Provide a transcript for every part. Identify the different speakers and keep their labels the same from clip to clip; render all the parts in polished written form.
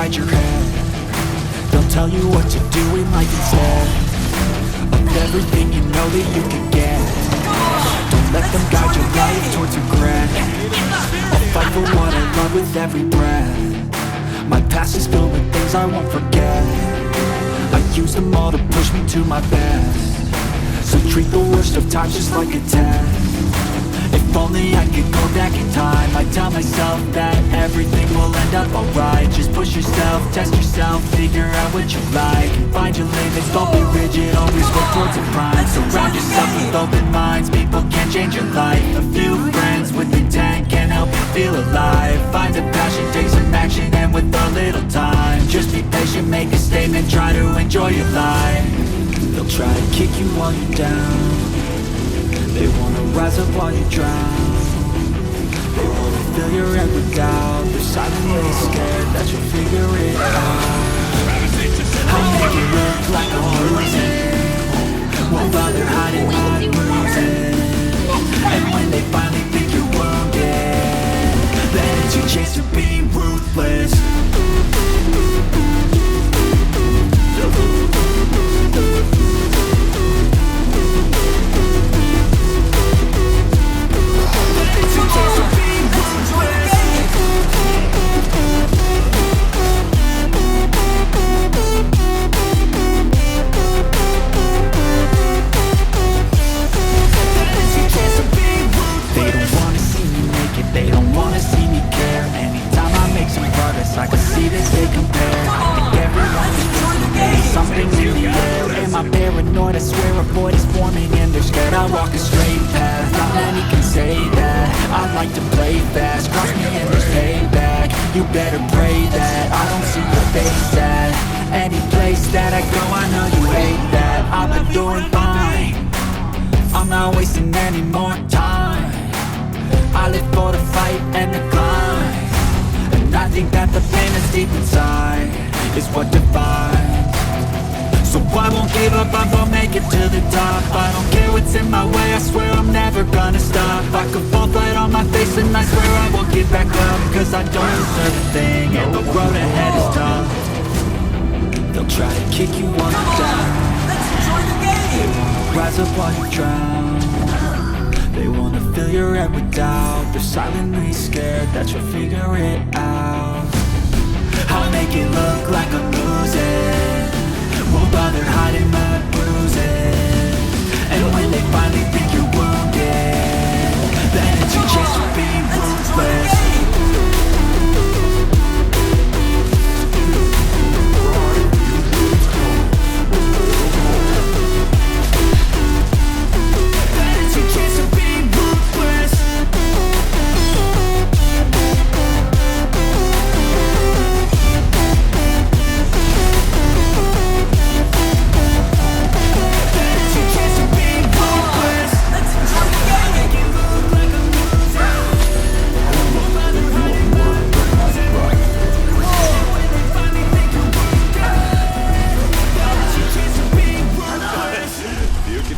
Speaker 1: inside your head. They'll tell you what to do in life instead of everything you know that you can get. Don't let them guide your life towards regret. I'll fight for what I love with every breath. My past is filled with things I won't forget. I use them all to push me to my best. So treat the worst of times just like a test. If only I could go back in time, I'd tell myself that everything will end up alright. Just push yourself, test yourself, figure out what you like, and find your limits, don't be rigid, always work towards a prime. Surround yourself with open minds, people can change your life. A few friends with intent can help you feel alive. Find a passion, take some action, and with a little time, just be patient, make a statement, try to enjoy your life. They'll try to kick you while you're down. They wanna rise up while you drown. They wanna fill your head with doubt. They're silently scared that you'll figure it out. I'll make it look like I'm losing. Won't bother hiding my bruises. And when they finally think you're wounded, then it's your chance to be ruthless. They don't wanna see me care. Anytime I make some progress, I can see that they compare. I think everyone's true, there's something in the air. Am I paranoid? I swear a void is forming and they're scared I walk a straight path. Not many can say that. I like to play fast, cross me and there's payback. You better pray that I don't see your face at any place that I go. I know you hate that. I've been doing fine, I'm not wasting any more time. I live for the fight and the climb, and I think that the pain that's deep inside is what defines. So I won't give up, I'm gonna make it to the top. I don't care what's in my way, I swear I'm never gonna stop. I could fall flat on my face and I swear I won't get back up, cause I don't deserve a thing and the road ahead is tough. They'll try to kick you while you're down. They wanna rise up while you drown. They wanna fill your head with doubt. They're silently scared that you'll figure it out. I'll make it look like I'm losing. Won't bother hiding my bruises. And when they finally think you're wounded, then it's your chance to be ruthless.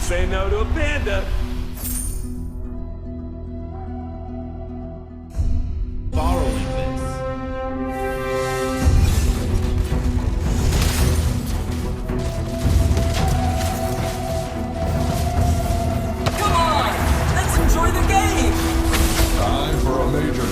Speaker 2: Say no to a panda. Borrowing this.
Speaker 3: Come on! Let's enjoy the game!
Speaker 4: Time for a major